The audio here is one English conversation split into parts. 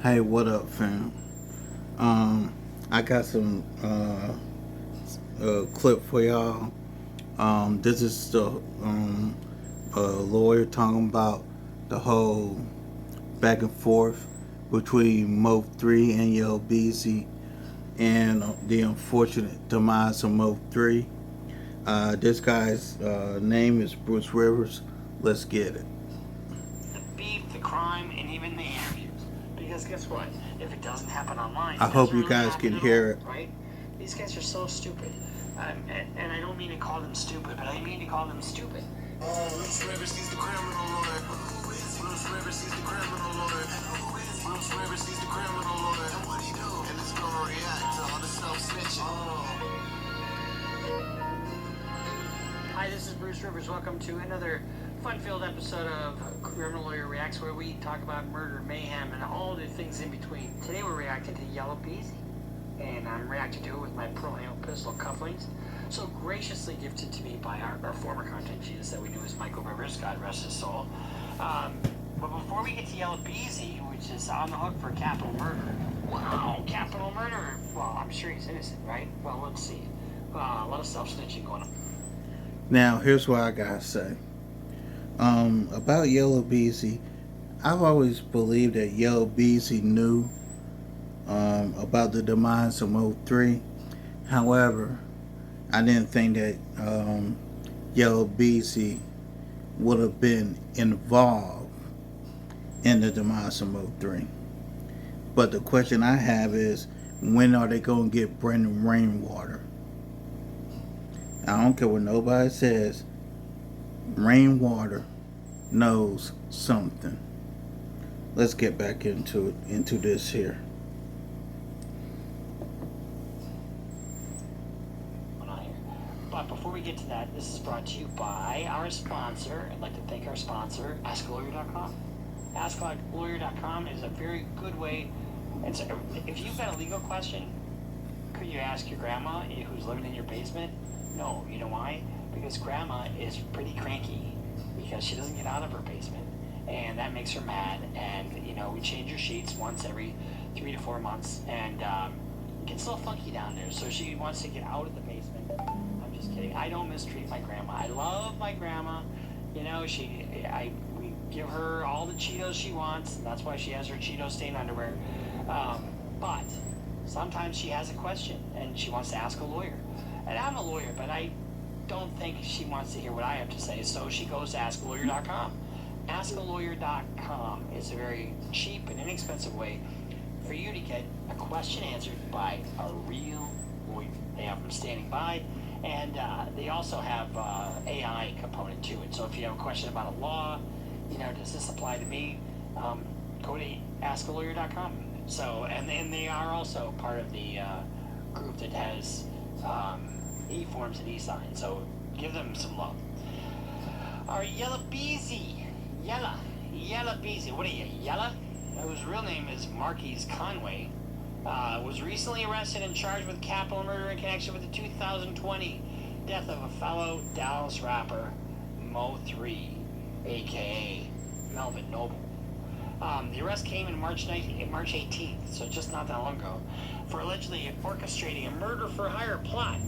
Hey, what up, fam? I got some clip for y'all. This is the lawyer talking about the whole back and forth between Mo3 and yella beezy and the unfortunate demise of Mo3. This guy's name is Bruce Rivers. Let's get it. The beef, the crime, and even the interviews. Because guess what? If it doesn't happen online, I it hope doesn't you really guys happen can at hear it. all, right? These guys are so stupid. And I don't mean to call them stupid, but I mean to call them stupid. Bruce Rivers, he's the criminal lawyer. Bruce Rivers, he's the criminal lawyer. Bruce Rivers, he's the criminal lawyer. And what he do? And it's gonna react to all the self-snitching. Hi, this is Bruce Rivers. Welcome to another fun-filled episode of Criminal Lawyer Reacts, where we talk about murder, mayhem, and all the things in between. Today we're reacting to Yella Beezy, and I'm reacting to it with my pearl handle pistol cufflinks, so graciously gifted to me by our former content genius that we knew as Michael Rivers, God rest his soul. But before we get to Yella Beezy, which is on the hook for capital murder. Wow, capital murder. Well, I'm sure he's innocent, right? Well, let's see. A lot of self-snitching going on. Now, here's what I gotta say. About yella beezy, I've always believed that yella beezy knew about the demise of Mo3. However, I didn't think that yella beezy would have been involved in the demise of Mo3. But the question I have is, when are they going to get Brendan Rainwater? I don't care what nobody says. Rainwater knows something. Let's get back into this here. But before we get to that, this is brought to you by our sponsor. I'd like to thank our sponsor, AskLawyer.com. AskLawyer.com is a very good way. If you've got a legal question, could you ask your grandma who's living in your basement? No, you know why? Because grandma is pretty cranky because she doesn't get out of her basement, and that makes her mad. And we change her sheets once every 3 to 4 months, and it gets a little funky down there. So she wants to get out of the basement. I'm just kidding. I don't mistreat my grandma. I love my grandma. We give her all the Cheetos she wants, and that's why she has her Cheeto stained underwear. But sometimes she has a question and she wants to ask a lawyer. And I'm a lawyer, but I don't think she wants to hear what I have to say, so she goes to AskLawyer.com. AskLawyer.com is a very cheap and inexpensive way for you to get a question answered by a real lawyer. They have them standing by, and they also have AI component to it. So if you have a question about a law, does this apply to me? Go to AskLawyer.com. So, and they are also part of the group that has e-forms and e-signs, so give them some love. Our Yella Beezy, Yella Beezy, what are you, Yella? Whose real name is Marquise Conway, was recently arrested and charged with capital murder in connection with the 2020 death of a fellow Dallas rapper, Mo3, aka Melvin Noble. The arrest came in March 18th, so just not that long ago, for allegedly orchestrating a murder-for-hire plot.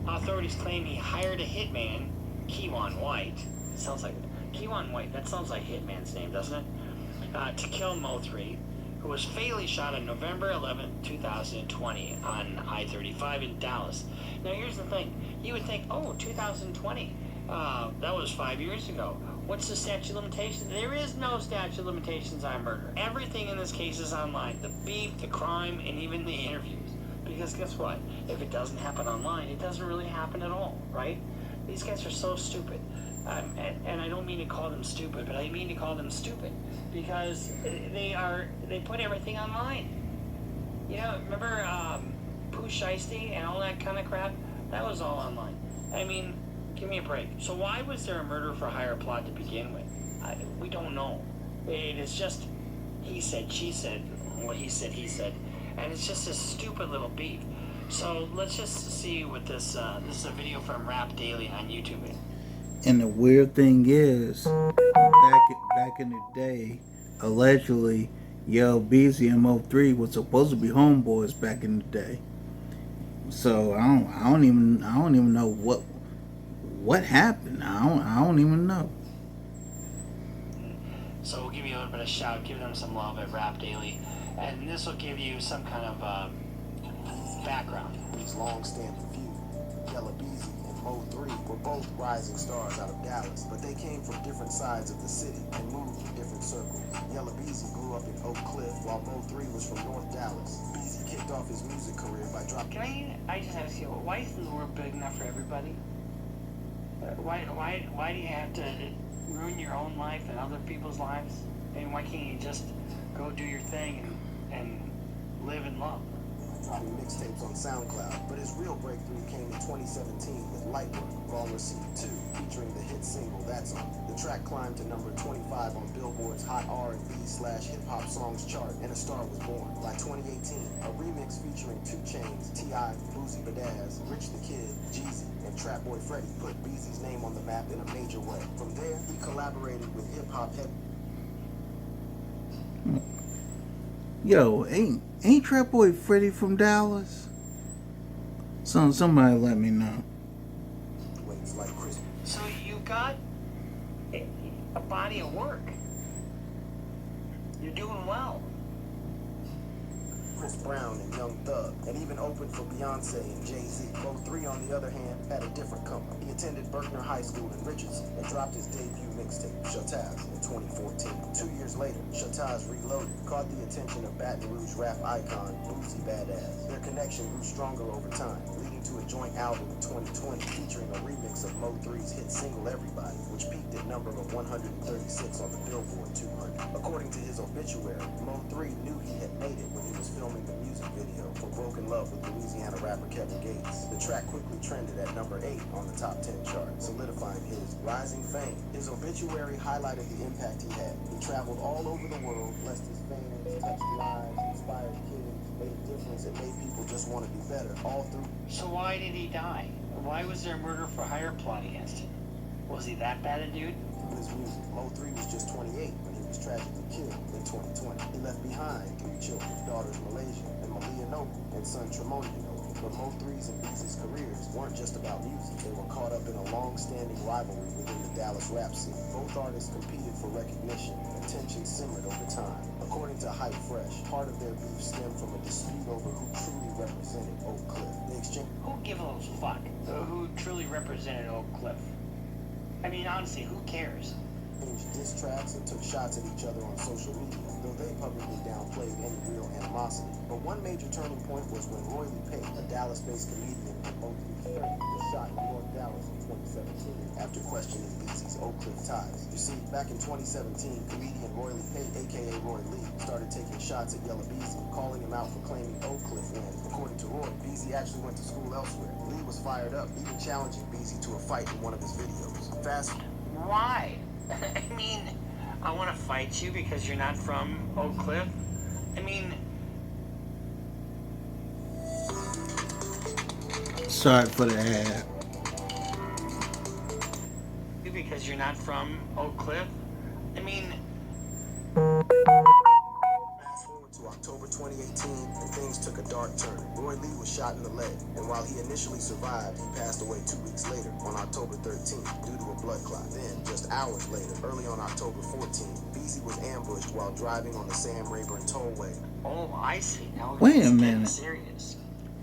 Authorities claim he hired a hitman, Keywan White. Sounds like Keywan White. That sounds like Hitman's name, doesn't it? To kill Mo3, who was fatally shot on November 11, 2020, on I-35 in Dallas. Now, here's the thing: you would think, oh, 2020, that was 5 years ago. What's the statute of limitations? There is no statute of limitations on murder. Everything in this case is online. The beef, the crime, and even the interviews. Because guess what? If it doesn't happen online, it doesn't really happen at all, right? These guys are so stupid. And I don't mean to call them stupid, but I mean to call them stupid. Because they put everything online. Remember Pooh Shiesty and all that kind of crap? That was all online. I mean, give me a break. So why was there a murder-for-hire plot to begin with? We don't know. It is just he said, she said, what he said, he said. And it's just a stupid little beef. So let's just see what this is a video from Rap Daily on YouTube. And the weird thing is, back in the day, allegedly, Yell, Beezy, and Mo3 was supposed to be homeboys back in the day. So I don't even know what happened. I don't even know. So we'll give you a little bit of shout, give them some love at Rap Daily, and this will give you some kind of background. These long-standing feud, Yella Beezy and Mo3 were both rising stars out of Dallas, but they came from different sides of the city and moved in different circles. Yella Beezy grew up in Oak Cliff, while Mo3 was from North Dallas. Beezy kicked off his music career by dropping. I just ask you, why isn't the world big enough for everybody? Why do you have to ruin your own life and other people's lives? And why can't you just go do your thing and live and love? Dropping mixtapes on SoundCloud, but his real breakthrough came in 2017 with Lightwork, Wrong Receipt 2, featuring the hit single That's On. The track climbed to number 25 on Billboard's Hot R&B/Hip-Hop Songs chart, and a star was born. By 2018, a remix featuring 2 Chainz, T.I., Boozy Badazz, Rich the Kid, Jeezy, and Trap Boy Freddy put Beezy's name on the map in a major way. From there, he collaborated with hip-hop head. Yo, ain't Trap Boy Freddy from Dallas? Somebody let me know. Like Chris. So you got a body of work. You're doing well. Chris Brown and Young Thug, and even opened for Beyonce and Jay-Z. Mo3, on the other hand, had a different come up. He attended Berkner High School in Richardson and dropped his debut mixtape, Shataz, in 2014. 2 years later, Shataz Reloaded caught the attention of Baton Rouge rap icon Boozy Badazz. Their connection grew stronger over time, leading to a joint album in 2020 featuring a remix of Mo3's hit single Everybody, which peaked at number 136 on the Billboard 200. According to his obituary, Mo3 knew he had made it when he was filming the music video for Broken Love with Louisiana rapper Kevin Gates. The track quickly trended at number 8 on the top 10 chart, solidifying his rising fame. His obituary highlighted the impact he had. He traveled all over the world, blessed his fans, touched lives, inspired kids, made a difference, and made people just want to be better, all through. So why did he die? Why was there a murder for hire plot against him? Was he that bad a dude? His music. Mo3 was just 28 when he was tragically killed in 2020. He left behind 3 children, daughters Malaysia and Malia Noble, and son Tremonian Noble. But Mo3's and Beezy's careers weren't just about music. They were caught up in a long-standing rivalry within the Dallas rap scene. Both artists competed for recognition, and tension simmered over time. According to Hype Fresh, part of their beef stemmed from a dispute over who truly represented Oak Cliff. They exchanged. Who gives a fuck? Who truly represented Oak Cliff? I mean, honestly, who cares? Diss tracks and took shots at each other on social media, though they publicly downplayed any real animosity. But one major turning point was when Roy Lee Pate, a Dallas-based comedian and Mo3's friend, was shot in North Dallas in 2017 after questioning Beezy's Oak Cliff ties. You see, back in 2017, comedian Roy Lee Pate, aka Roy Lee, started taking shots at Yella Beezy, calling him out for claiming Oak Cliff when, according to Roy, Beezy actually went to school elsewhere. Lee was fired up, even challenging Beezy to a fight in one of his videos. Why? I mean, I want to fight you because you're not from Oak Cliff? I mean... Sorry for the ad. Because you're not from Oak Cliff? I mean... Fast forward to October 2018, and things took a dark turn. Roy Lee was shot in the leg, and while he initially survived, he passed away 2 weeks later, on October 13th, due to a blood clot. Then, just hours later, early on October 14th, Beezy was ambushed while driving on the Sam Rayburn Tollway. Oh, I see. Now Wait a it's getting minute. serious.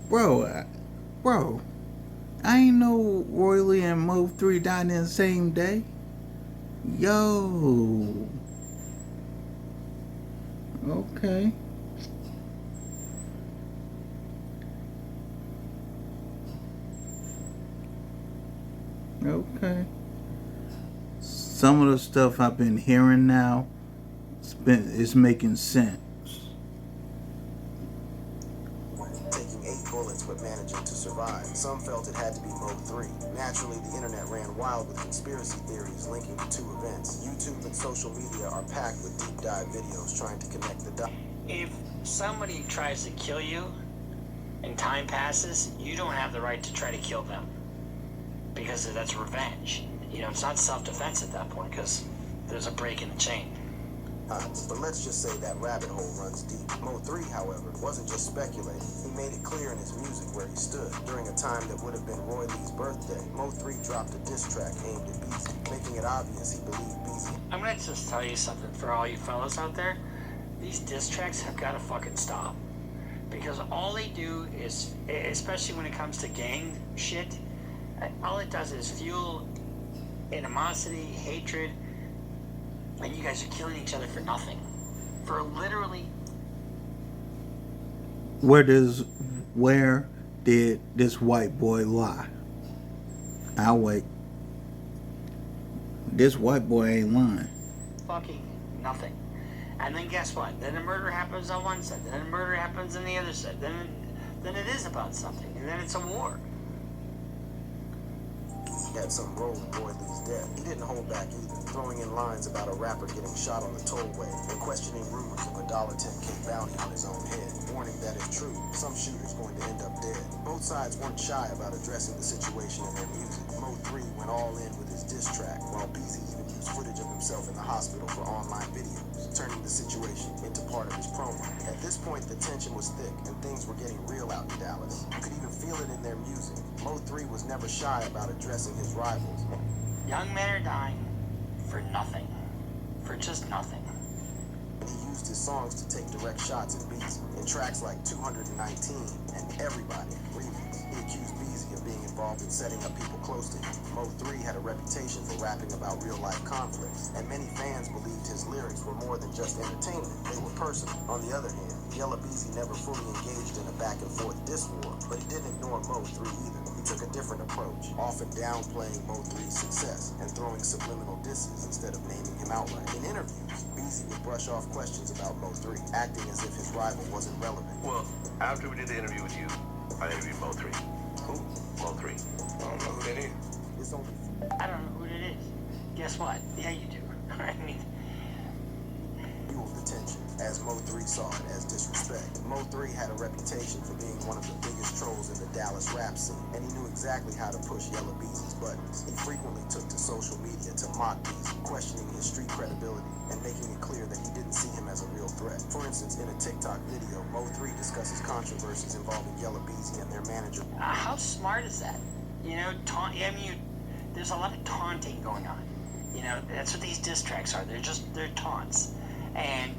Bro, I ain't know Roy Lee and Mo3 died in the same day. Yo. Okay. Okay. Some of the stuff I've been hearing now, it's making sense. Taking 8 bullets but managing to survive. Some felt it had to be Mo3. Naturally, the internet ran wild with conspiracy theories linking the 2 events. YouTube and social media are packed with deep dive videos trying to connect the dots. If somebody tries to kill you and time passes, you don't have the right to try to kill them. Because that's revenge. You know, it's not self-defense at that point because there's a break in the chain. But let's just say that rabbit hole runs deep. Mo3, however, wasn't just speculating. He made it clear in his music where he stood. During a time that would have been Roy Lee's birthday, Mo3 dropped a diss track aimed at Beezy, making it obvious he believed Beezy. I'm gonna just tell you something for all you fellas out there. These diss tracks have gotta fucking stop. Because all they do is, especially when it comes to gang shit, all it does is fuel animosity, hatred, and you guys are killing each other for nothing. For literally. Where did this white boy lie? I'll wait. This white boy ain't lying. Fucking nothing. And then guess what? Then a murder happens on one side, then a murder happens on the other side. Then it is about something, and then it's a war. Had some role in Roy Lee's death. He didn't hold back either, throwing in lines about a rapper getting shot on the tollway and questioning rumors of a $10K bounty on his own head, warning that if true, some shooter's going to end up dead. Both sides weren't shy about addressing the situation in their music. Mo3 went all in with his diss track, while Beezy even used footage of himself in the hospital for online videos, turning the situation into part of his promo. At this point, the tension was thick and things were getting real out in Dallas. You could even feel it in their music. Mo3 was never shy about addressing his rivals. Young men are dying for nothing. For just nothing. And he used his songs to take direct shots at Beezy. In tracks like 219 and Everybody remix, he accused Beezy of being involved in setting up people close to him. Mo3 had a reputation for rapping about real-life conflicts, and many fans believed his lyrics were more than just entertainment. They were personal. On the other hand, Yella Beezy never fully engaged in a back-and-forth diss war, but he didn't ignore Mo3 either. He took a different approach, often downplaying Mo3's success and throwing subliminal disses instead of naming him outright. In interviews, Beezy would brush off questions about Mo3, acting as if his rival wasn't relevant. Well, after we did the interview with you, I interviewed Mo3. Who? Mo3. I don't know who that is. It's only I don't know who it is. Guess what? Yeah, you do. I mean, fueled the tension, as Mo3 saw it as disrespect. Mo3 had a reputation for being one of the biggest trolls in the Dallas rap scene, and he knew exactly how to push Yella Beezy's buttons. He frequently took to social media to mock Beezy, questioning his street credibility and making it clear that he didn't see him as a real threat. For instance, in a TikTok video, Mo3 discusses controversies involving Yella Beezy and their manager. how smart is that? You know, there's a lot of taunting going on. You know, that's what these diss tracks are. They're taunts, and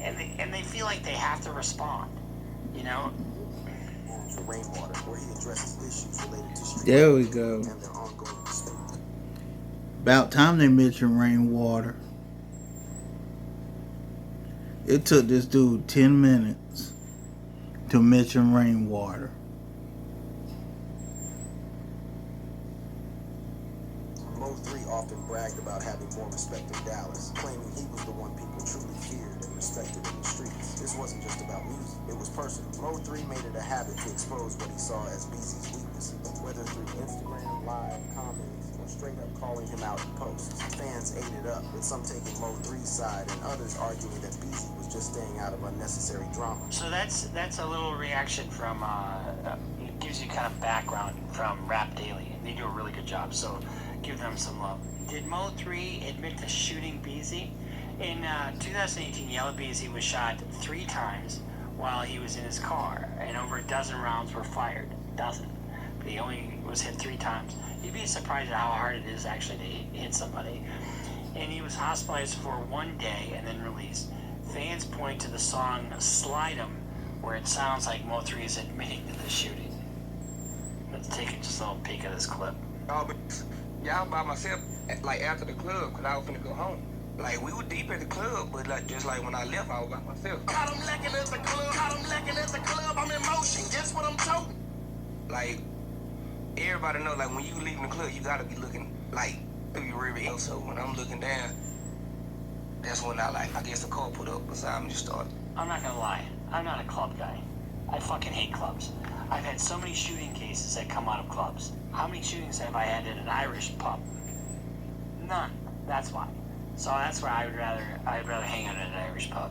they feel like they have to respond. You know. Manager Rainwater, where he addresses issues related to street There we go. and their ongoing dispute. About time they mentioned rainwater. It took this dude 10 minutes to mention rainwater. Mo3 often bragged about having more respect in Dallas, claiming he was the one people truly feared and respected in the streets. This wasn't just about music, it was personal. Mo3 made it a habit to expose what he saw as Beezy's weaknesses, whether through Instagram, live, comments, or straight up calling him out in posts. Fans ate it up, with some taking Mo3's side and others arguing that Beezy was just staying out of unnecessary drama. So that's a little reaction from. It gives you kind of background from Rap Daily, and they do a really good job. So give them some love. Did Mo3 admit to shooting Beezy? In 2018, Yella Beezy was shot 3 times while he was in his car, and over a dozen rounds were fired. Dozen. But he only was hit 3 times. You'd be surprised at how hard it is actually to hit somebody. And he was hospitalized for 1 day and then released. Fans point to the song Slide 'Em, where it sounds like Mo3 is admitting to the shooting. Let's take just a little peek at this clip. Y'all by myself, like after the club, cause I was finna go home. Like we were deep at the club, but like just like when I left, I was by myself. Caught him lacking at the club, caught him lacking at the club, I'm in motion, guess what I'm told? Like everybody know, like when you leaving the club, you gotta be looking like through your rear view. So when I'm looking down, that's when I guess the car put up beside me just started. I'm not gonna lie, I'm not a club guy. I fucking hate clubs. I've had so many shooting cases that come out of clubs. How many shootings have I had at an Irish pub? None. That's why. So that's why I'd rather hang out at an Irish pub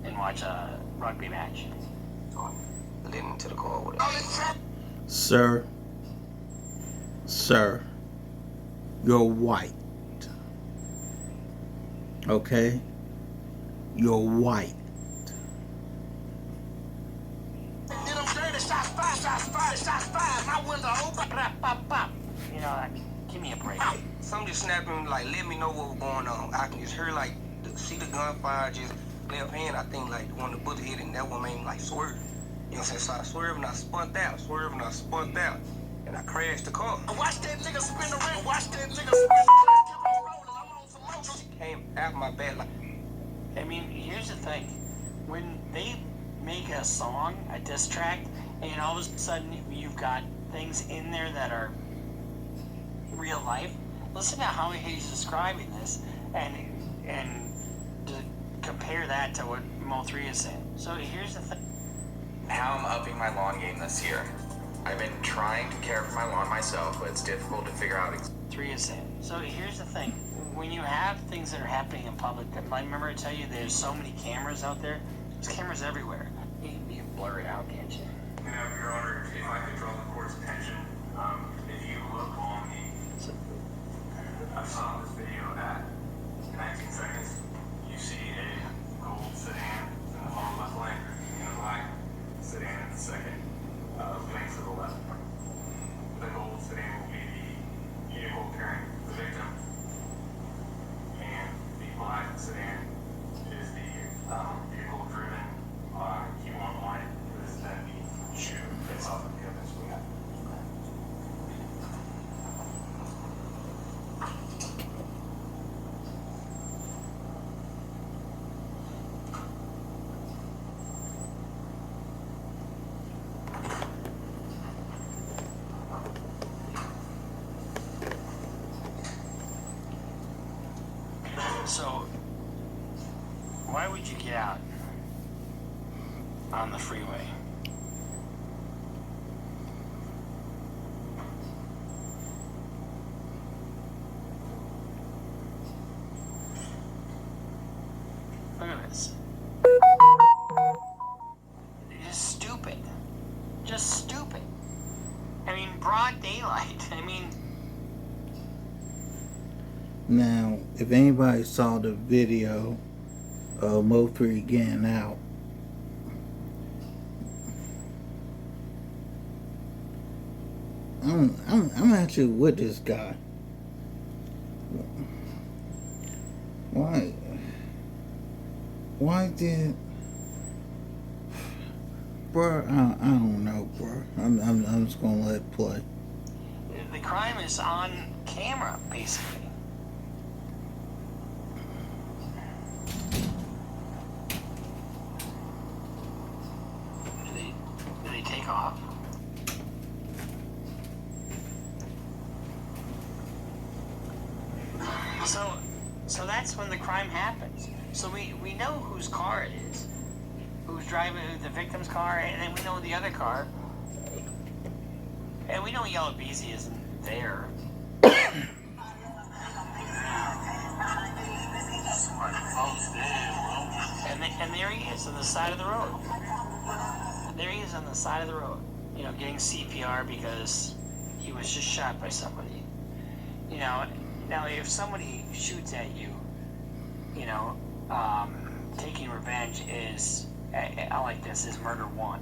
and watch a rugby match. Then into the car with it. Sir, you're white. Okay? You're white. Get them dirty, shots fired, shots fired, shots fired. My window open. Pop, pop, pop. You know, I mean, give me a break. Some just snapping, like, let me know what was going on. I can just hear, like, see the gunfire just left hand. I think, like, one of the bullet hit, and that one made me, like, swerve. You know what I'm saying? So I swerved, and I spun out, and I crashed the car. Watch that nigga spin around. Watch that nigga spin around. Keep on rolling. I'm on some motion. She came after my back, like, I mean, here's the thing. When they make a song, a diss track, and all of a sudden you've got things in there that are real life, listen to how he's describing this and to compare that to what Mo3 is saying. So here's the thing. How I'm upping my lawn game this year. I've been trying to care for my lawn myself, but it's difficult to figure out. 3 is saying. So here's the thing. When you have things that are happening in public, I remember I tell you there's so many cameras out there. There's cameras everywhere. You can blur it out, can't you? Your Honor, if I could draw the court's attention, if you look on the, I saw this video at 19 seconds, you see a gold sedan in the lower left lane and a black sedan in the second lane to the left. The gold sedan will be the vehicle carrying the victim, and the black sedan is the vehicle driven by Q1 line, who is then the shooter based off of the evidence we have. So, why would you get out on the freeway? Look at this. Just stupid. Just stupid. I mean, broad daylight. I mean, Now, if anybody saw the video of Mo3 getting out, I'm actually with this guy. Why did, bro? I don't know, bro. I'm just gonna let it play. the crime is on camera, basically. Do they take off? So that's when the crime happens. So we know whose car it is, who's driving the victim's car, and then we know the other car, and we know Yellow Beezy isn't there. And there he is on the side of the road. There he is on the side of the road, you know, getting CPR because he was just shot by somebody. You know, now if somebody shoots at you, you know, taking revenge is, I like this, is murder one.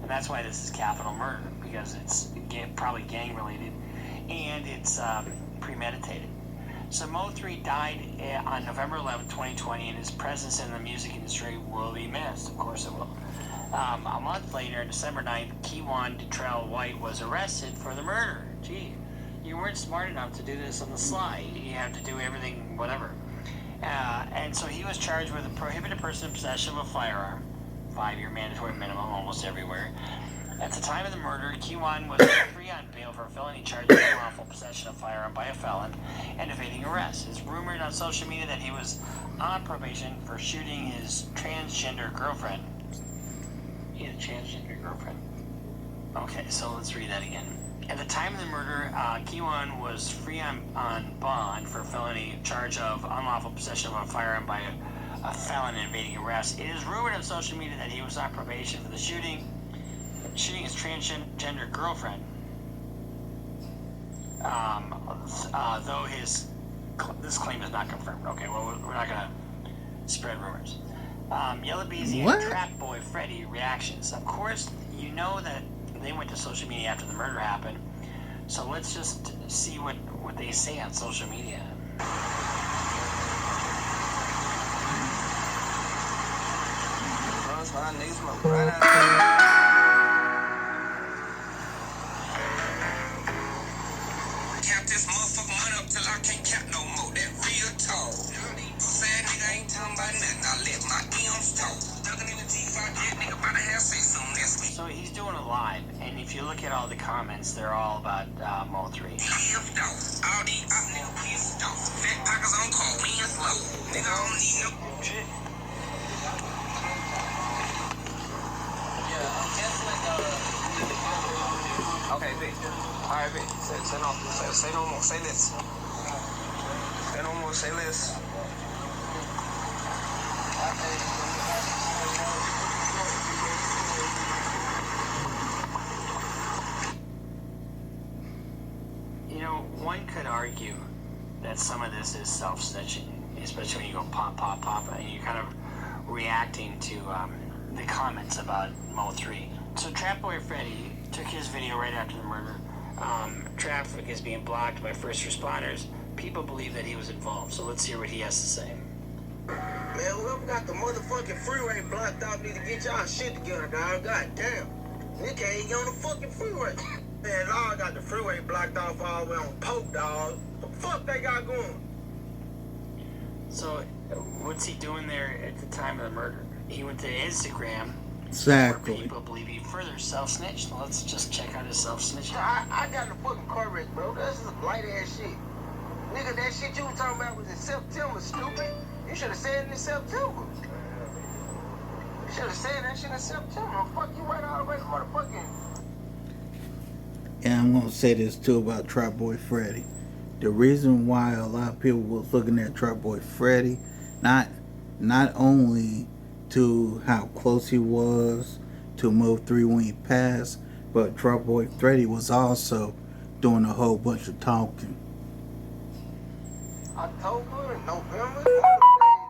And that's why this is capital murder, because it's probably gang related and it's premeditated. So Mo3 died on November 11, 2020, and his presence in the music industry will be missed. Of course it will. A month later, December 9th, Keywan Detrell White was arrested for the murder. Gee, you weren't smart enough to do this on the sly. You have to do everything, whatever. And so he was charged with a prohibited person in possession of a firearm. 5-year mandatory minimum almost everywhere. At the time of the murder, Keywan was free on bail for a felony charge of unlawful possession of a firearm by a felon and evading arrest. It's rumored on social media that he was on probation for shooting his transgender girlfriend. He had a transgender girlfriend. Okay, so let's read that again. At the time of the murder, Keywan was free on bond for a felony charge of unlawful possession of a firearm by a felon and evading arrest. It is rumored on social media that he was on probation for the shooting his transgender girlfriend. Though this claim is not confirmed. Okay, well, we're not going to spread rumors. Yella Beezy What? and Trap Boy Freddy reactions. Of course, you know that they went to social media after the murder happened. So let's just see what they say on social media. Cap this motherfucking money up till I can't cap no more. That real talk. Sad nigga ain't talking about nothing. I let my M's talk. Ducking in the G5 jet, nigga, about to have say something that's me. So he's doing it live, and if you look at all the comments, they're all about Mo3. Pissed off. All these up niggas pissed off. Fat pockets on call. Me and slow. Nigga, I don't need no shit. Okay, bitch. Alright, bitch. Say no more. Say less. Say no more. Say less. You know, one could argue that some of this is self-snitching, especially when you go pop, pop, pop, and you're kind of reacting to the comments about Mo3. So Trap Boy Freddy took his video right after the murder. Traffic is being blocked by first responders. People believe that he was involved. So let's hear what he has to say. Man, whoever got the motherfucking freeway blocked out need to get y'all shit together, dog. God damn. Nigga can't even get on the fucking freeway. Man, Lord got the freeway blocked off all the way on Pope, dog. What the fuck they got going? So what's he doing there at the time of the murder? He went to Instagram. Exactly. Where people believe he further self-snitched. Let's just check out his self-snitching. I got the fucking car wreck, bro. This is light ass shit. Nigga, that shit you was talking about was in September, stupid. You should have said it in September. You should have said that shit in September. Fuck you right all the way to motherfucking. And I'm gonna say this too about Trap Boy Freddy. The reason why a lot of people was looking at Trap Boy Freddy, not only to how close he was to Mo3 when he passed, but Trap Boy Freddy was also doing a whole bunch of talking. October, November, I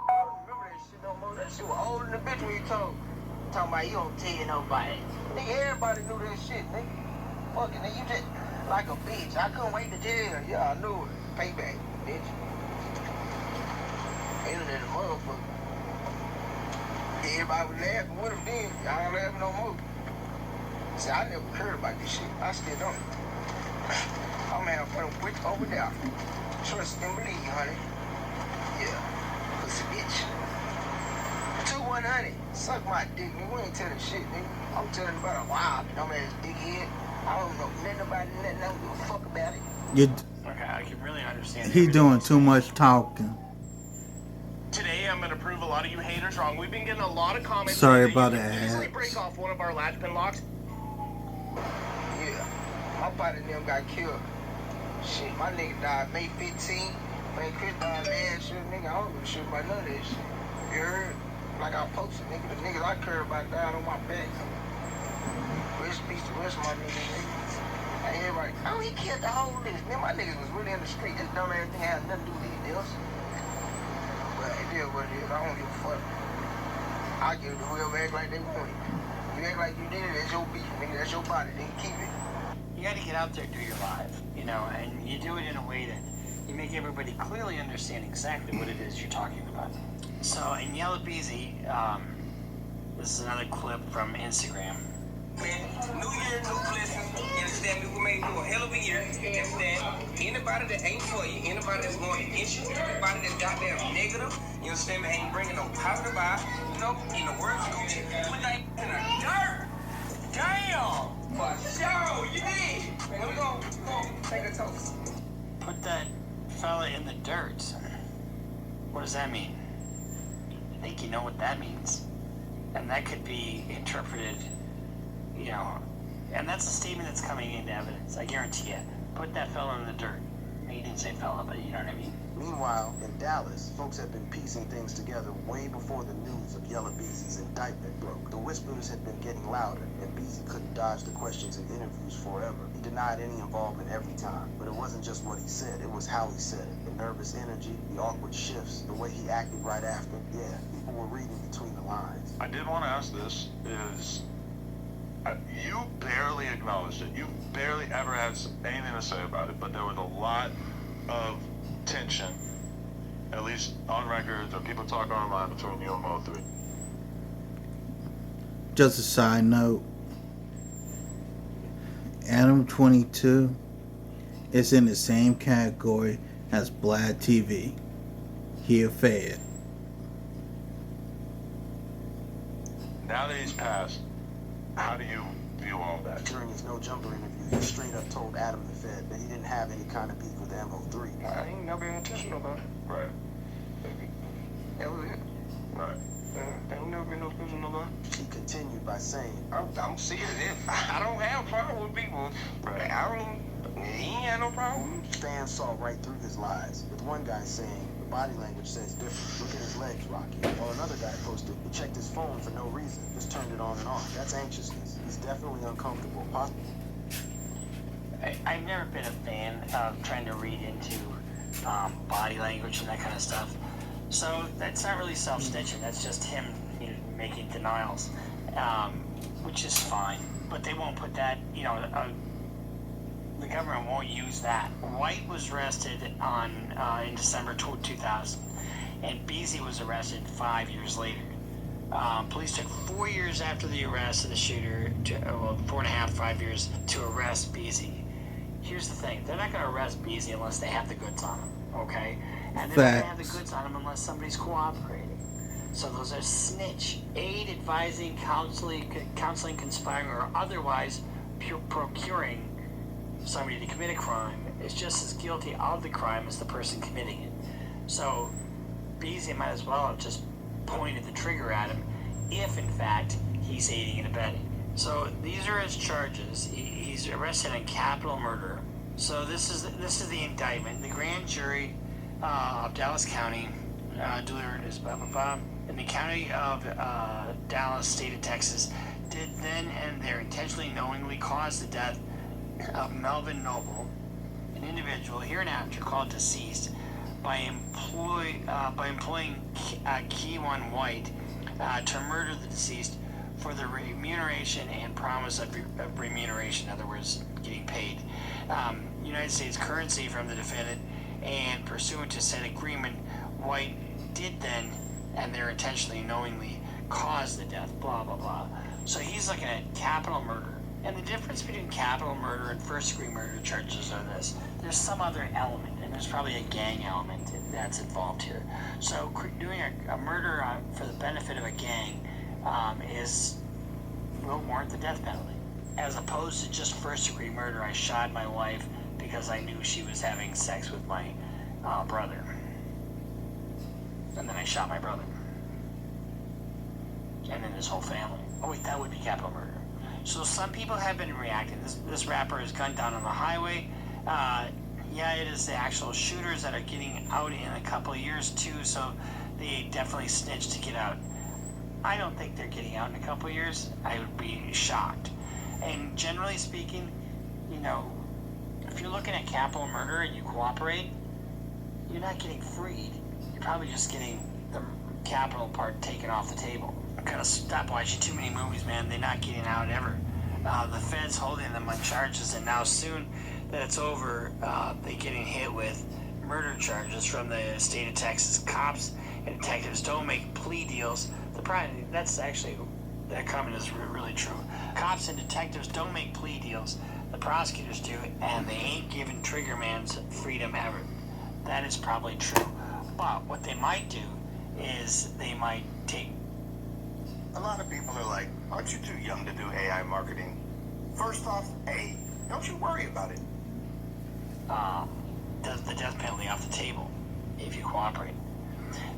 don't remember that shit no more. That shit was older than the bitch when you talking about you don't tell nobody. Nigga, everybody knew that shit, nigga. Fucking nigga, you just like a bitch. I couldn't wait to jail. Yeah, I knew it. Payback, bitch. Internet a motherfucker. Everybody was laughing with him then. Y'all ain't laughing no more. See, I never heard about this shit. I still don't. I'm having fun with over there. Trust and believe, honey. Yeah. Pussy bitch. 2-100. Suck my dick, nigga. We ain't telling shit, nigga. I'm telling about a wild dumbass dickhead. I don't know nothing about it, nothing. I don't give a fuck about it. Okay, I can really understand. He doing too much talking. Today, I'm going to prove a lot of you haters wrong. We've been getting a lot of comments. Sorry that about you that. can easily break off one of our latch pin locks. Yeah. My body and them got killed. Shit, my nigga died May 15th. Man, Chris died last year, nigga. I don't give a shit about none of that shit. You heard? Like I posted, nigga. The niggas I care about died on my back. Rest in peace to rest of my nigga. Hey, everybody. Oh, he killed the whole list. Man, my niggas was really in the street. This dumb ass thing had nothing to do with anything else. But it is what it is. I don't give a fuck. I give it to whoever act like they want it. You act like you did it, that's your beef, nigga. That's your body. Then keep it. You got to get out there and do your live, you know, and you do it in a way that you make everybody clearly understand exactly what it is you're talking about. So in Yella Beezy, this is another clip from Instagram. Man, new year, new blessings. You understand me? We made you a hell of a year. You understand? Anybody that ain't for you, anybody that's going against you, anybody that's goddamn negative, you understand me? Ain't bringing no positive vibe. You know, in the words of Gucci, put that in the dirt. Damn! For sure, you did. Let me go. Take a toast. Put that fella in the dirt. What does that mean? I think you know what that means. And that could be interpreted, you know, and that's a statement that's coming into evidence. I guarantee it. Put that fella in the dirt. He didn't say fella, but you know what I mean. Meanwhile, in Dallas, folks had been piecing things together way before the news of Yella Beezy's indictment broke. The whispers had been getting louder, and Beezy couldn't dodge the questions in interviews forever. He denied any involvement every time, but it wasn't just what he said, it was how he said it. The nervous energy, the awkward shifts, the way he acted right after. Yeah, people were reading between the lines. I did want to ask this, is you barely acknowledged it. You barely ever had anything to say about it, but there was a lot of tension, at least on record, or people talking online between you and Mo3. Just a side note, Adam 22 is in the same category as Vlad TV. He a fed. Now that he's passed, how do you view all that? During his No Jumper interview, he straight up told Adam the Fed that he didn't have any kind of beef with the Mo3. I ain't never been intentional about it. Right. That was it. Right. Ain't never been no special about it. He continued by saying, I'm serious. I don't have a problem with people. Right. He ain't had no problem. fans saw right through his lies, with one guy saying, the body language says different. Look at his legs, Rocky. While another guy posted, he checked his phone for no reason, just turned it on and off. That's anxiousness. He's definitely uncomfortable. I've never been a fan of trying to read into body language and that kind of stuff. So that's not really self-snitching. That's just him, making denials, which is fine. But they won't put that, the government won't use that. White was arrested in December 2000, and Beezy was arrested 5 years later. Police took 4 years after the arrest of the shooter, 4.5, 5 years, to arrest Beezy. Here's the thing, they're not going to arrest Beezy unless they have the goods on him, okay? And they're not going to have the goods on him unless somebody's cooperating. So those are snitch, aid, advising, counseling, conspiring, or otherwise procuring somebody to commit a crime is just as guilty of the crime as the person committing it. So Beezy might as well have just pointed the trigger at him if, in fact, he's aiding and abetting. So these are his charges. He's arrested on capital murder. So this is the indictment. The grand jury of Dallas County delivered his in the county of Dallas, state of Texas, did then and there intentionally, knowingly cause the death of Melvin Noble, an individual hereinafter called deceased, by employing Keyone White to murder the deceased for the remuneration and promise of remuneration, in other words, getting paid, United States currency from the defendant, and pursuant to said agreement, White did then and there intentionally, knowingly cause the death, blah, blah, blah. So he's looking at capital murder. And the difference between capital murder and first-degree murder charges are this. There's some other element, and there's probably a gang element that's involved here. So doing a murder for the benefit of a gang will warrant the death penalty. As opposed to just first-degree murder, I shot my wife because I knew she was having sex with my brother. And then I shot my brother. And then his whole family. Oh wait, that would be capital murder. So some people have been reacting. This rapper is gunned down on the highway. It is the actual shooters that are getting out in a couple of years too, so they definitely snitched to get out. I don't think they're getting out in a couple of years. I would be shocked. And generally speaking, if you're looking at capital murder and you cooperate, you're not getting freed. You're probably just getting the capital part taken off the table. I'm gonna stop watching too many movies, man. They're not getting out ever. The Fed's holding them on charges, and now soon that it's over, they're getting hit with murder charges from the state of Texas. Cops and detectives don't make plea deals. That comment is really true. Cops and detectives don't make plea deals. The prosecutors do, and they ain't giving trigger man's freedom ever. That is probably true. But what they might do is they might take... A lot of people are like, aren't you too young to do AI marketing? First off, A, don't you worry about it. The death penalty off the table if you cooperate.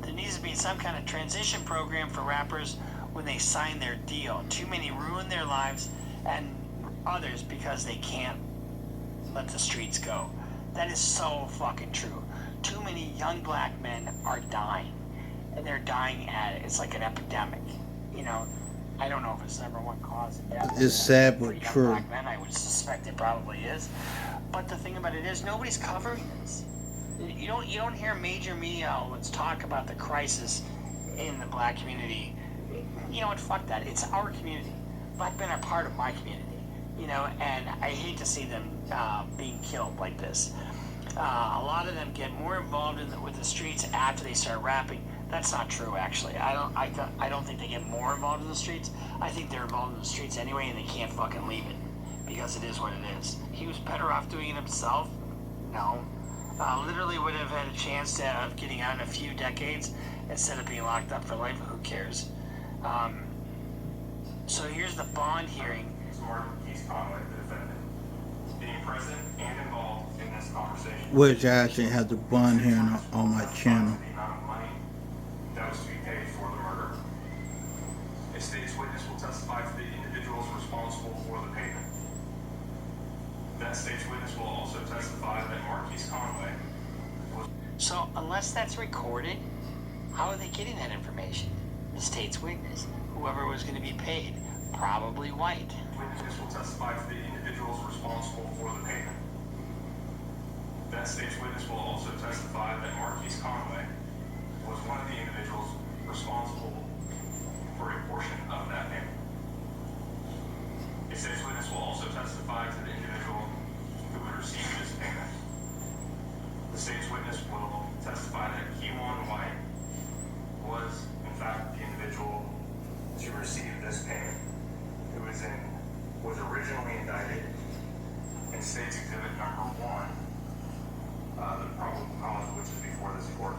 There needs to be some kind of transition program for rappers when they sign their deal. Too many ruin their lives and others because they can't let the streets go. That is so fucking true. Too many young black men are dying, and they're dying at it. It's like an epidemic. I don't know if it's the number one cause of death. It's sad but for young true. Black men, I would suspect it probably is. But the thing about it is, nobody's covering this. You don't hear major media outlets talk about the crisis in the black community, you know what, fuck that. It's our community. Black men are part of my community, you know, and I hate to see them being killed like this. A lot of them get more involved with the streets after they start rapping. That's not true, actually. I don't think they get more involved in the streets. I think they're involved in the streets anyway, and they can't fucking leave it because it is what it is. He was better off doing it himself. No. Literally would have had a chance of getting out in a few decades instead of being locked up for life. Who cares? So here's the bond hearing. Marquise Conway, the defendant, being present and involved in this conversation. Which I actually have the bond hearing on my channel. The amount of money that was to be paid for the murder. A state's witness will testify to the individuals responsible for the payment. That state's witness will also testify that Marquise Conway was... So unless that's recorded, how are they getting that information? The state's witness, whoever was going to be paid, probably white. Witness will testify to the individuals responsible for the payment. That state's witness will also testify that Marquise Conway was one of the individuals responsible for a portion of that payment. A state's witness will also testify to the individual who would receive this payment. The state's witness will testify that Kewan White was, in fact, the individual to receive this payment, who was originally indicted in State's Exhibit number 1, the probable cause which is before this court.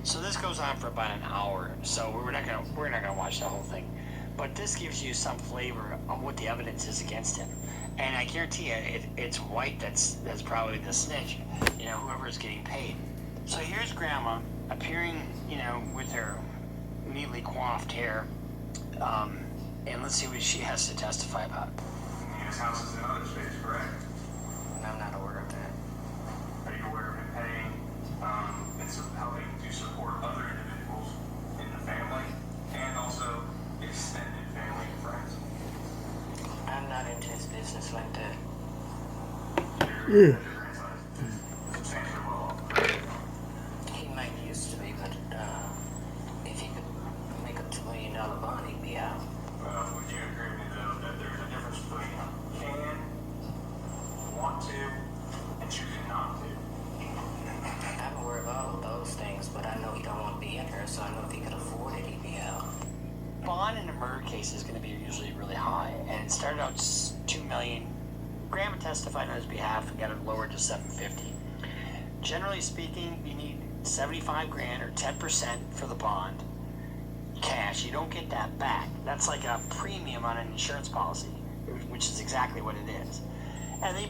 So this goes on for about an hour, so we're not gonna watch the whole thing, but this gives you some flavor of what the evidence is against him, and I guarantee you, it's White that's probably the snitch, you know, whoever is getting paid. So here's Grandma appearing, you know, with her neatly coiffed hair, and let's see what she has to testify about. His house is in other states, correct? I'm not aware of that. Are you aware of him paying and helping to support other individuals in the family and also extended family and friends? I'm not into his business like that. Your grandson is substantially well off. He might used to be, but if he could make a $2 million bond, he'd be out. Would you agree with me, though, that there's a difference between can, want to, and choosing not to? I'm aware of all of those things, but I know he don't want to be in here, so I know if he could afford it, he'd be out. Bond in a murder case is going to be usually really high, and it started out $2 million. Grandma testified on his behalf and got it lowered to $750. Generally speaking, you need $75 grand or 10% for the bond. Cash, you don't get that back. That's like a premium on an insurance policy, which is exactly what it is.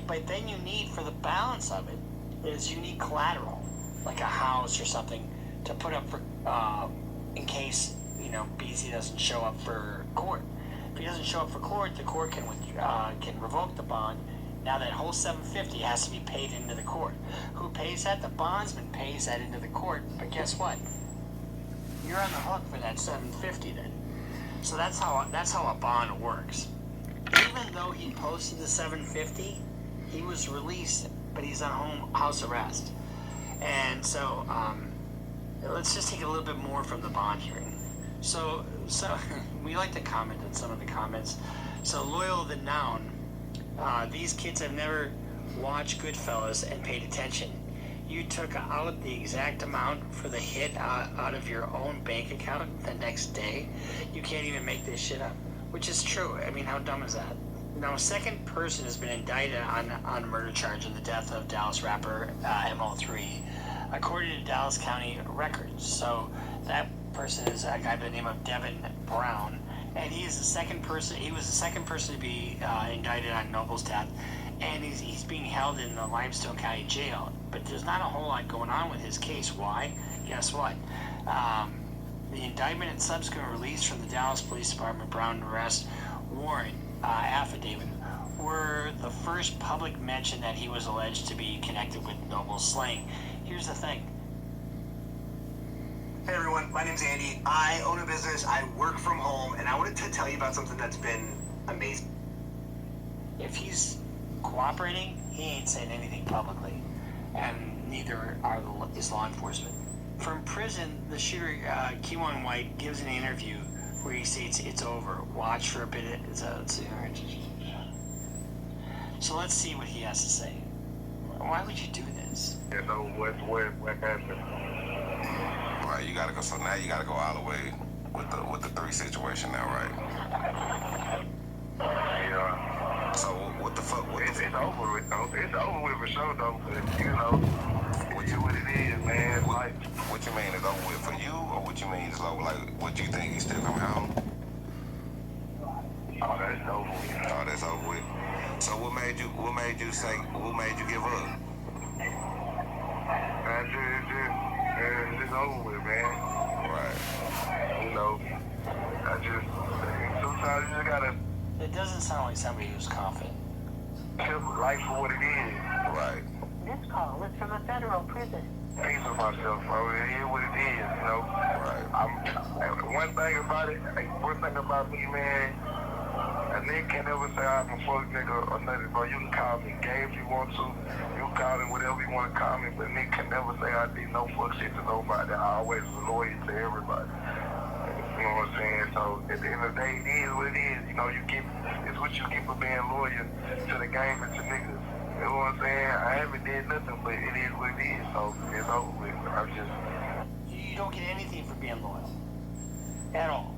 But then you need, for the balance of it, is you need collateral, like a house or something, to put up for, in case, you know, beezy doesn't show up for court. If he doesn't show up for court, the court can revoke the bond. Now that whole $750 has to be paid into the court. Who pays that? The bondsman pays that into the court. But guess what? You're on the hook for that $750 then. So that's how a bond works. Even though he posted the $750, he was released, but he's on house arrest. And so let's just take a little bit more from the bond hearing. So we like to comment on some of the comments. So Loyal the Noun, these kids have never watched Goodfellas and paid attention. You took out the exact amount for the hit out of your own bank account the next day. You can't even make this shit up, which is true. I mean, how dumb is that? Now, a second person has been indicted on a murder charge in the death of Dallas rapper Mo3, according to Dallas County records. So that person is a guy by the name of Devin Brown, and he was the second person to be indicted on Noble's death, and he's being held in the Limestone County Jail. But there's not a whole lot going on with his case. Why? Guess what? The indictment and subsequent release from the Dallas Police Department Brown arrest warrant affidavit were the first public mention that he was alleged to be connected with Noble's slaying. Here's the thing. Hey everyone, my name's Andy. I own a business, I work from home, and I wanted to tell you about something that's been amazing. If he's cooperating, he ain't saying anything publicly. And neither is law enforcement. From prison, the shooter, Keywan White, gives an interview where he states it's over. Watch for a bit. So let's see what he has to say. Why would you do this? You know what happened? Right, you gotta go. So now you gotta go all the way with the 3 situation now, right? Yeah. So what the fuck? It's over with though. It's over with for sure though. But you know, it's what it is, man. Like, what you mean it's over with for you, or what you mean it's over? Like, what you think he's still coming home? oh, that's over with. Oh, that's over with. So what made you give up? It's just over with, man. Right. You know, sometimes you just gotta It doesn't sound like somebody who's confident. accept life for what it is. Right. This call is from a federal prison. Peace with myself, bro. It is what it is, you know. Right. One thing about me, man, a nigga can never say I'm a fuck nigga or nothing, bro. You can call me gay if you want to. You can call me whatever you want to call me, but a nigga can never say I did no fuck shit to nobody. I always was loyal to everybody. You know what I'm saying? So at the end of the day, it is what it is. You know, it's what you get for being loyal to the game and to niggas. You know what I'm saying? I haven't did nothing, but it is what it is. So it's over with. You don't get anything for being loyal. At all.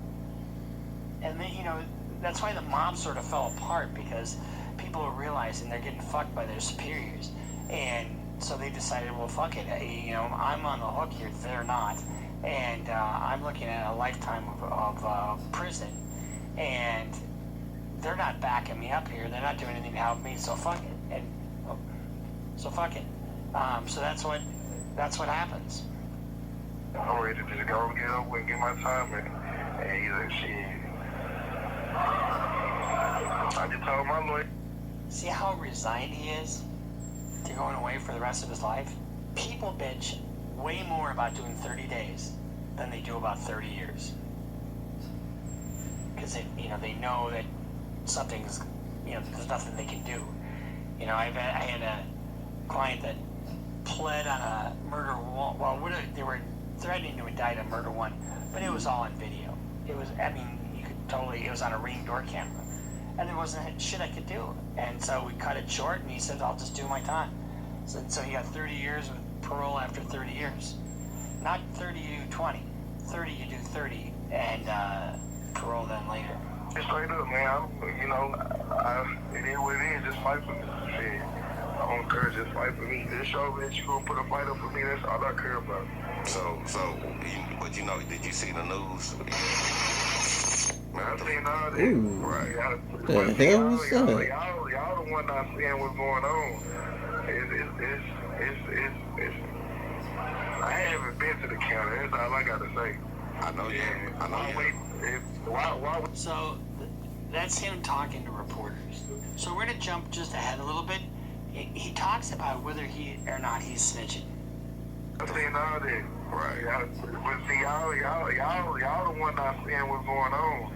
And then, you know, that's why the mob sort of fell apart, because people are realizing they're getting fucked by their superiors. And so they decided, well, fuck it. You know, I'm on the hook here. They're not. And I'm looking at a lifetime of prison. And they're not backing me up here. They're not doing anything to help me. So fuck it. And so fuck it. So that's what happens. I'm ready to just go and get up and get my time and either shit. I just told my lawyer. See how resigned he is to going away for the rest of his life? People bitch way more about doing 30 days than they do about 30 years. Because they know that something's, there's nothing they can do. I had a client that pled on a murder one. Well, they were threatening to indict a murder one, but it was all on video. It was, you could totally, it was on a Ring door camera. And there wasn't shit I could do. And so we cut it short, and he said, I'll just do my time. So he got 30 years with parole after 30 years. Not 30, you do 20. 30, you do 30, and parole then later. Just straight up, man. It is what it is. Just fight for me. Shit. I don't care. Just fight for me. Just show me that you gonna put a fight up for me. That's all I care about. But did you see the news? Man, I seen all that. Ooh. Right. The hell was that? Y'all the one not seeing what's going on. I haven't been to the county. That's all I gotta say. I know you. Why? So that's him talking to reporters. So we're gonna jump just ahead a little bit. He talks about whether he or not he's snitching. I seen all that. Right. But see, y'all the one not seeing what's going on.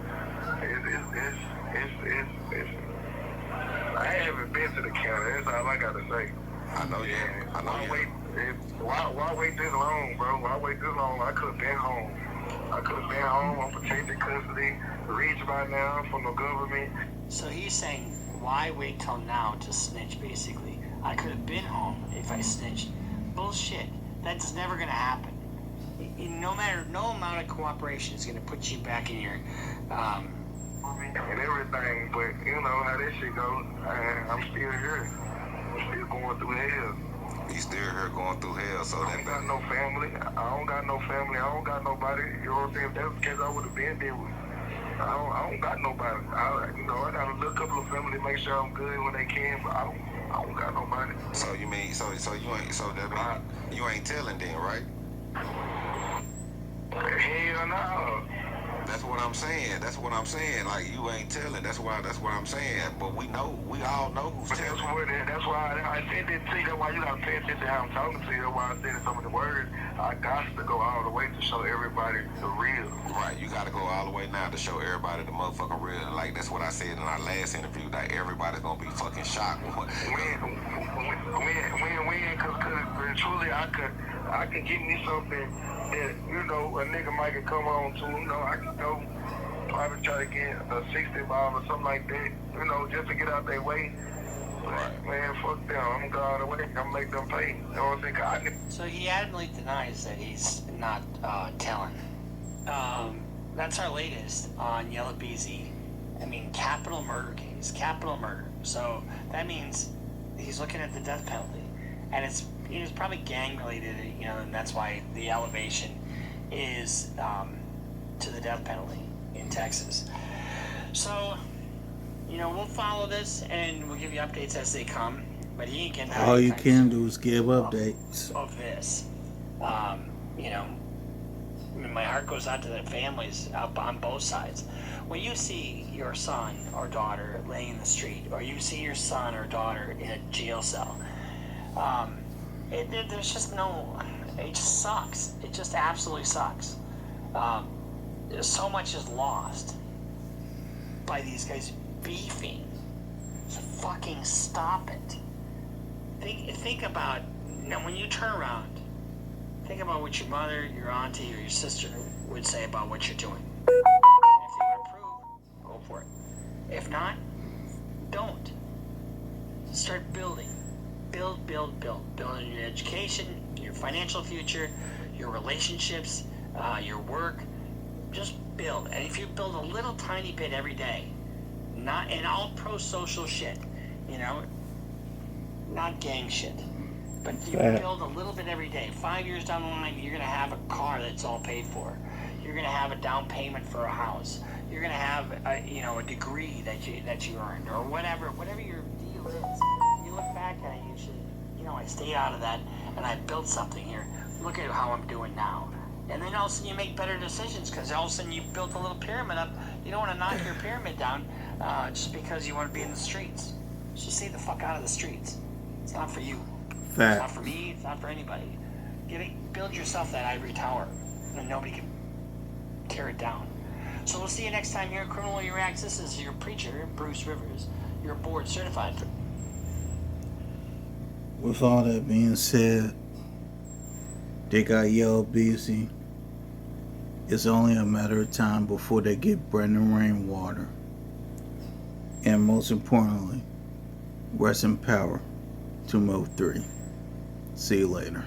I haven't been to the county. That's all I gotta say. I know you. Why wait this long, bro? Why wait this long? I could have been home. On protected custody, reached by now from the government. So he's saying, why wait till now to snitch, basically? I could have been home if I snitched. Bullshit. That's never going to happen. No amount of cooperation is going to put you back in your... and everything, but you know how this shit goes. I'm still here. I'm still going through hell. You still here going through hell, so I don't got no family. I don't got no family. I don't got nobody. You know what I'm saying? If that was the case, I would have been there with. I don't got nobody. I got a little couple of family to make sure I'm good when they can, but I don't got nobody. So you mean, so that mean you ain't telling then, right? Hell no. That's what I'm saying. That's what I'm saying. Like, you ain't telling. That's what I'm saying. But we all know who's telling. That's why I said it to you. That's why you gotta pay attention to how I'm talking to you. That's why I said some of the words. I got to go all the way to show everybody the real. Right, you gotta go all the way now to show everybody the motherfucking real. Like, that's what I said in our last interview. Like, everybody's gonna be fucking shocked. When, cause truly I could get me something that, you know, a nigga might can come on to, you know, I can go probably try to get a 60 ball or something like that, you know, just to get out their way. Right. Man, fuck them. I'm gonna go out of the way. I'm gonna make them pay. You know what I'm saying? So he adamantly denies that he's not telling. That's our latest on Yella Beezy. I mean, capital murder case, capital murder. So that means he's looking at the death penalty, and it's probably gang related, you know, and that's why the elevation is to the death penalty in Texas. So, you know, we'll follow this and we'll give you updates as they come. But he ain't getting out. All you can do is give updates of this. You know, I mean, my heart goes out to the families up on both sides. When you see your son or daughter laying in the street, or you see your son or daughter in a jail cell, there's just no. It just sucks. It just absolutely sucks. So much is lost by these guys beefing. So fucking stop it. Think about, now when you turn around, think about what your mother, your auntie, or your sister would say about what you're doing. And if they would approve, go for it. If not, don't. Start building. Build. Building your education, your financial future, your relationships, your work. Just build. And if you build a little tiny bit every day, not in all pro-social shit, you know, not gang shit, but you build a little bit every day. 5 years down the line, you're gonna have a car that's all paid for. You're gonna have a down payment for a house. You're gonna have a degree that you earned, or whatever your deal is. You look back at it, you should, I stayed out of that and I built something here. Look at how I'm doing now. And then all of a sudden you make better decisions, because all of a sudden you built a little pyramid up. You don't want to knock your pyramid down just because you want to be in the streets. So stay the fuck out of the streets. It's not for you. Fact. It's not for me. It's not for anybody. Build yourself that ivory tower, and nobody can tear it down. So we'll see you next time here at Criminal Reacts. This is your preacher, Bruce Rivers. You're board certified. With all that being said, they got Yella Beezy. It's only a matter of time before they get Brendan Rainwater. And most importantly, rest in power to Mo3. See you later.